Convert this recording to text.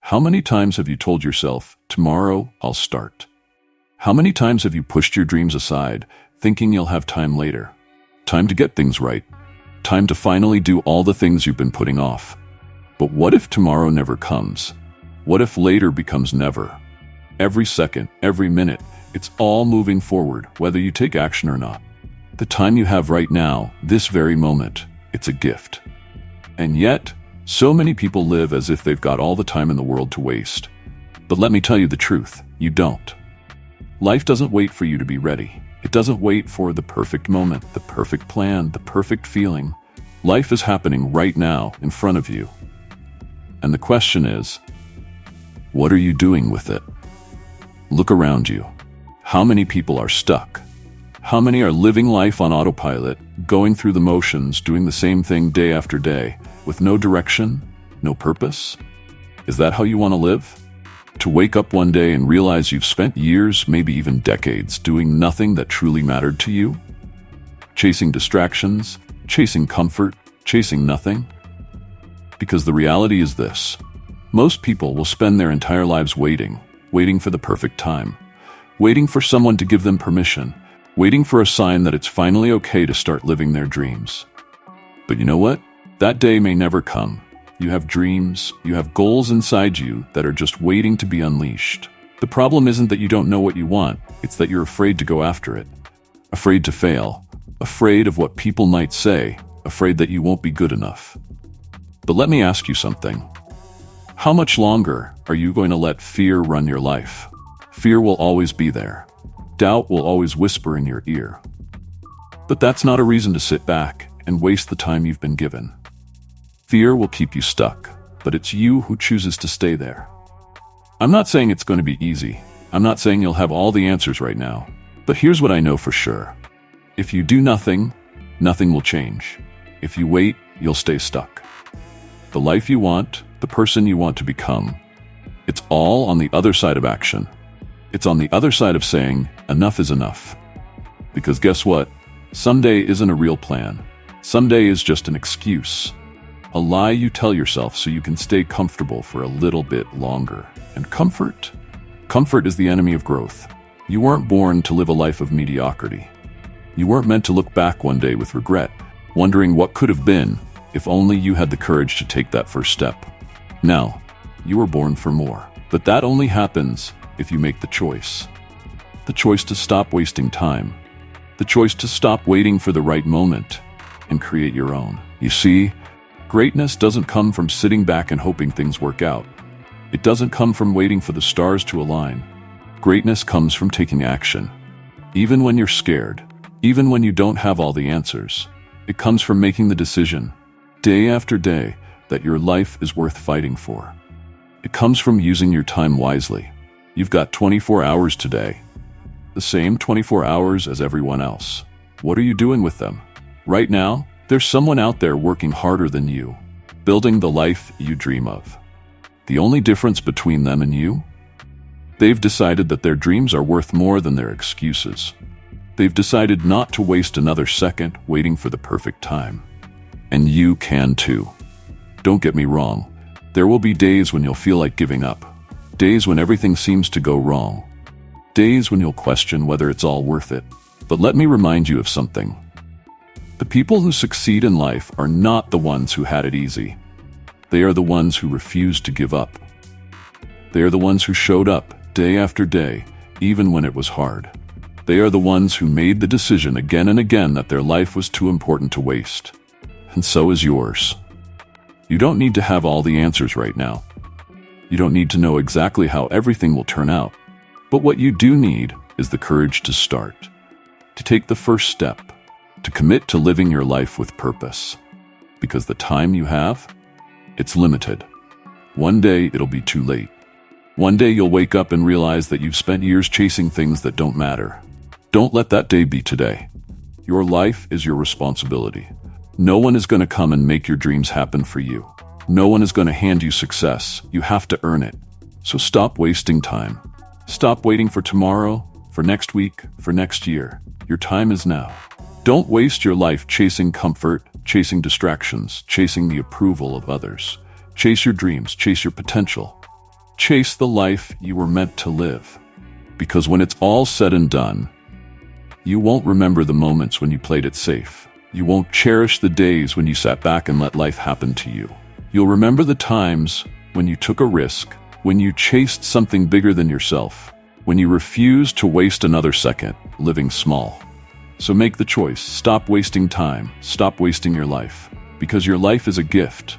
How many times have you told yourself, tomorrow I'll start? How many times have you pushed your dreams aside, thinking you'll have time later? Time to get things right. Time to finally do all the things you've been putting off. But what if tomorrow never comes? What if later becomes never? Every second, every minute, it's all moving forward, whether you take action or not. The time you have right now, this very moment, it's a gift. And yet, so many people live as if they've got all the time in the world to waste. But let me tell you the truth, you don't. Life doesn't wait for you to be ready. It doesn't wait for the perfect moment, the perfect plan, the perfect feeling. Life is happening right now in front of you. And the question is, what are you doing with it? Look around you. How many people are stuck? How many are living life on autopilot, going through the motions, doing the same thing day after day, with no direction, no purpose? Is that how you want to live? To wake up one day and realize you've spent years, maybe even decades, doing nothing that truly mattered to you? Chasing distractions, chasing comfort, chasing nothing? Because the reality is this. Most people will spend their entire lives waiting for the perfect time, waiting for someone to give them permission, waiting for a sign that it's finally okay to start living their dreams. But you know what? That day may never come. You have dreams, you have goals inside you that are just waiting to be unleashed. The problem isn't that you don't know what you want, it's that you're afraid to go after it. Afraid to fail, afraid of what people might say, afraid that you won't be good enough. But let me ask you something. How much longer are you going to let fear run your life? Fear will always be there. Doubt will always whisper in your ear. But that's not a reason to sit back and waste the time you've been given. Fear will keep you stuck, but it's you who chooses to stay there. I'm not saying it's going to be easy. I'm not saying you'll have all the answers right now. But here's what I know for sure. If you do nothing, nothing will change. If you wait, you'll stay stuck. The life you want, the person you want to become, it's all on the other side of action. It's on the other side of saying, enough is enough. Because guess what? Someday isn't a real plan. Someday is just an excuse. A lie you tell yourself so you can stay comfortable for a little bit longer. And comfort is the enemy of growth. You weren't born to live a life of mediocrity. You weren't meant to look back one day with regret, wondering what could have been if only you had the courage to take that first step. Now, you were born for more. But that only happens if you make the choice. The choice to stop wasting time. The choice to stop waiting for the right moment and create your own. You see, greatness doesn't come from sitting back and hoping things work out. It doesn't come from waiting for the stars to align. Greatness comes from taking action. Even when you're scared, even when you don't have all the answers, it comes from making the decision, day after day, that your life is worth fighting for. It comes from using your time wisely. You've got 24 hours today, the same 24 hours as everyone else. What are you doing with them? Right now, there's someone out there working harder than you, building the life you dream of. The only difference between them and you? They've decided that their dreams are worth more than their excuses. They've decided not to waste another second waiting for the perfect time. And you can too. Don't get me wrong. There will be days when you'll feel like giving up. Days when everything seems to go wrong. Days when you'll question whether it's all worth it. But let me remind you of something. The people who succeed in life are not the ones who had it easy. They are the ones who refused to give up. They are the ones who showed up day after day, even when it was hard. They are the ones who made the decision again and again that their life was too important to waste. And so is yours. You don't need to have all the answers right now. You don't need to know exactly how everything will turn out. But what you do need is the courage to start, to take the first step, to commit to living your life with purpose. Because the time you have, it's limited. One day it'll be too late. One day you'll wake up and realize that you've spent years chasing things that don't matter. Don't let that day be today. Your life is your responsibility. No one is going to come and make your dreams happen for you. No one is going to hand you success. You have to earn it. So stop wasting time. Stop waiting for tomorrow, for next week, for next year. Your time is now. Don't waste your life chasing comfort, chasing distractions, chasing the approval of others. Chase your dreams, chase your potential. Chase the life you were meant to live. Because when it's all said and done, you won't remember the moments when you played it safe. You won't cherish the days when you sat back and let life happen to you. You'll remember the times when you took a risk, when you chased something bigger than yourself, when you refused to waste another second living small. So make the choice. Stop wasting time. Stop wasting your life. Because your life is a gift.